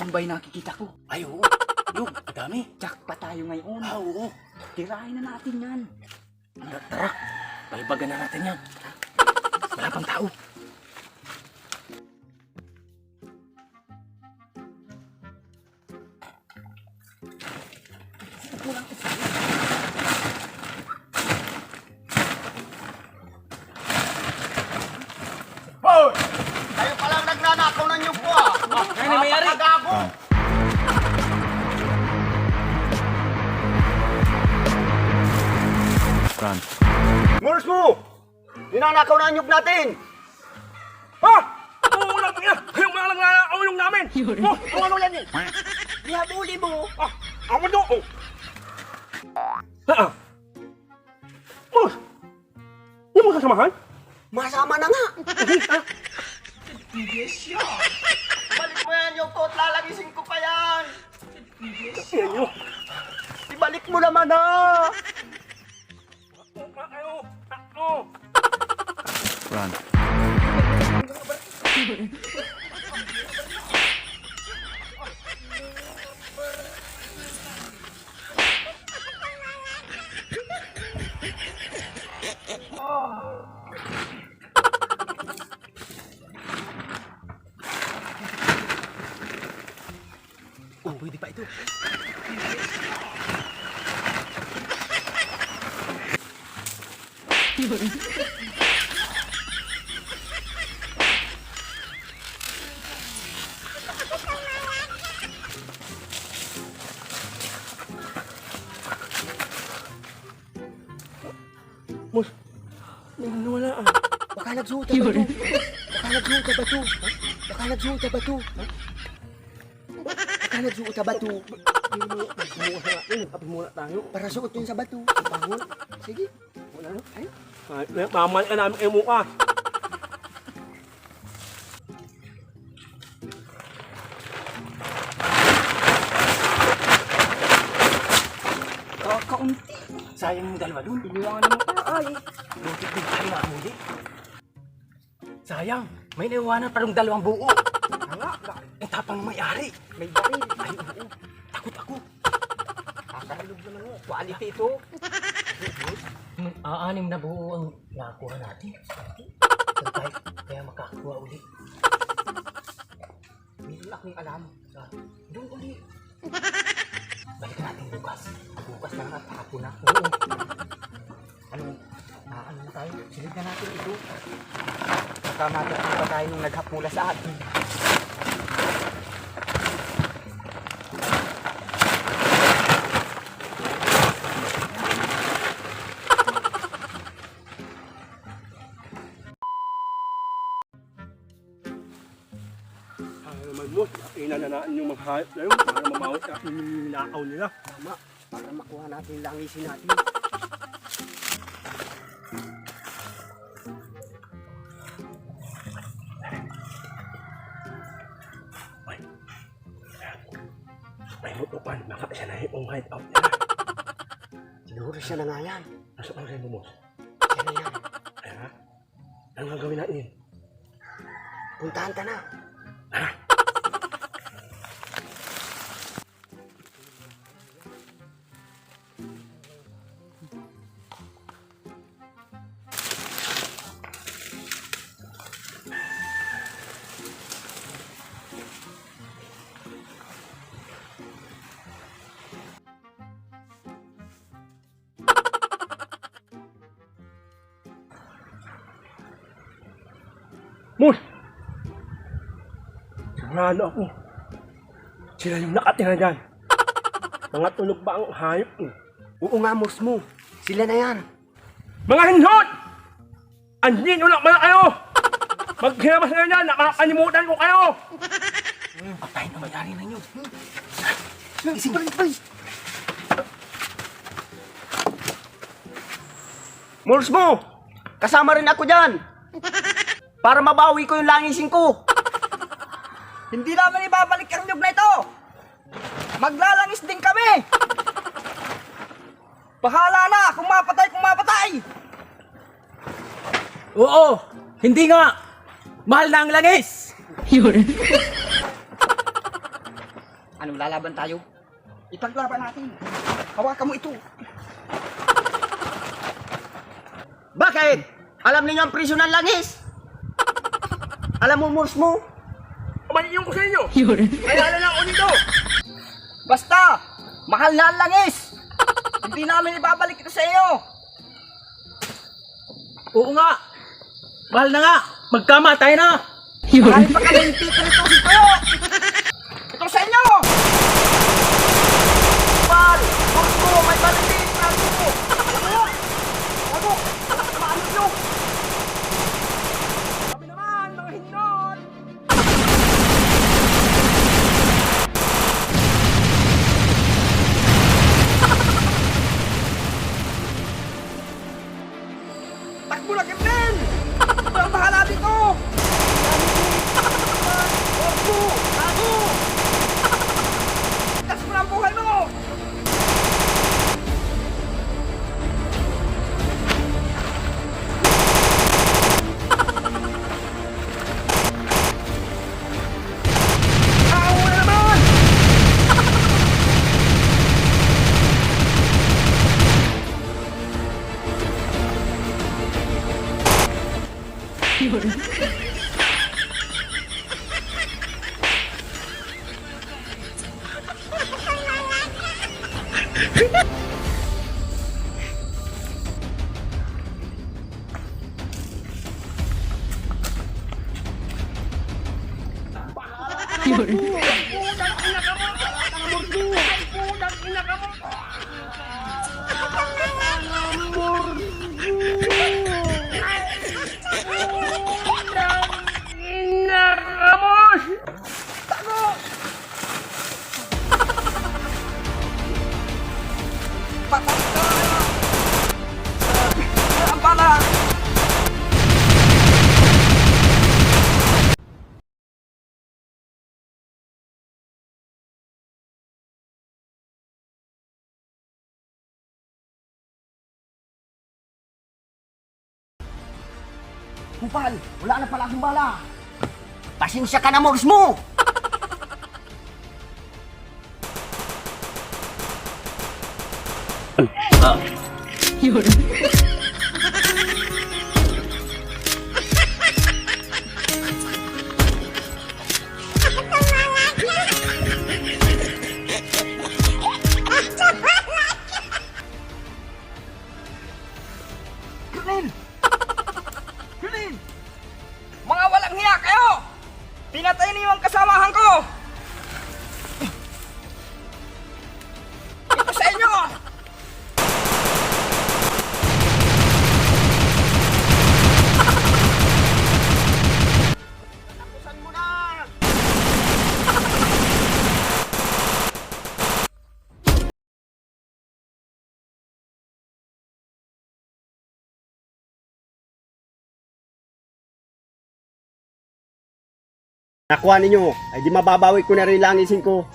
tambay nakikita ko. Ay, oo. Yung, madami. Jackpot tayo ngayon. Oo. Tirahin na natin yan. Tara, balibagan na natin yan. Wala pang tao. Hoy! Kayo palang nagnanakaw ng nyug ko ah! Kaya na mayari. Gago! Front. Murs mo! Ninanakaw na ang nyug natin! Ha? Oo lang yan. Kayong mga lang naawalong namin. Oh, ano yan eh? Ihabuli mo! Ah, ako do. Oh. Ha? Oh. Yung mga kasamahan? Masama na nga! Balik mo yan yung to at lalagisin ko pa yan! Yan nyo. Ibalik mo naman ah! Ano? Ano? Front. Oh, pwede pa ito. Mus, may nawala ah. Baka nagsuot na ba ito? Baka nagsuot na ba ito? Baka nagsuot na ba ito? Baka nagsuot na ba ito? Muna tayo. Para suot yun sa bato. Bango. Sige. Wala na. Ay. Maman ka namin kayo mukha. Kakaunti. Sayang yung dalawa dun. Iniwangan naman tayo ay. Butik din tayo makahuli. Sayang. May naiwanan pa rin dalawang buo. Nga, Ang tapang may-ari. may baril. Ay, oo. Takot ako. Kakalog naman mo. Quality ito. Aanim na buo ang nakuha natin. Kaya makakuha ulit. May laking alam. Doon ulit. Balikan natin bukas. Bukas na nga, hapon na. Oo. Ano na tayo? Silid na natin ito. Baka matapos pa tayo nung naghap mula sa atin. Ay naman mo, inananaan yung mga hayop na yun para mamawit na yung ninakaw nila. Tama. Para makuha natin yung langisin natin. May mutupan, baka siya na yung hideout nila. Siguro siya na nga yan. Nasa ang rin mo, boss? Siya na yan. Ay ha? Anong gagawin natin? Puntahan ka na. Ha? Mus! Sigurado ako. Sila yung nakatira dyan. Mga tulog ba ang hayop eh? Oo nga, Murs mo. Sila na yan. Mga hinsot! Andin ulit mga kayo! Maghinabas na yan, nakakalimutan ko kayo! Patay na mayari na yun. Ising, ay! Murs mo! Kasama rin ako dyan! Para mabawi ko yung langisin ko! Hindi namin ibabalik ang nyug na ito! Maglalangis din kami! Bahala na kung mapatay! Oo! Hindi nga! Mahal na ang langis! Ano, lalaban tayo? Ipaglaban natin. Hawakan mo ito. Bakit? Alam ninyo ang presyo ng langis? Alam mo, Mors mo? Kumaniyon ko sa inyo. Kaya na lang ako dito. Basta, mahal na ang langis. Hindi namin ibabalik ito sa iyo. Oo nga. Mahal na nga. Magkamatay na. Kahit pa kami yung tito nito sa'yo. Ito sa inyo. Pal, Mors mo, may balitin. Ano? Maano nyo? Kami naman, mga hindot. Takbo na, Captain! Walang bahala dito! Orko! Tago! Itas mo na ang buhay mo! Tao na naman. Ramos! Patay ka! Ang bala! Kupal, wala na pala akong bala. Pasensya ka na, Mors mo. Mga walang hiya kayo! Pinatay niyo ang kasamahan ko! Ito sa inyo! Tapusan mo na. Nakuha ninyo, ay di mababawi ko na rin langisin ko.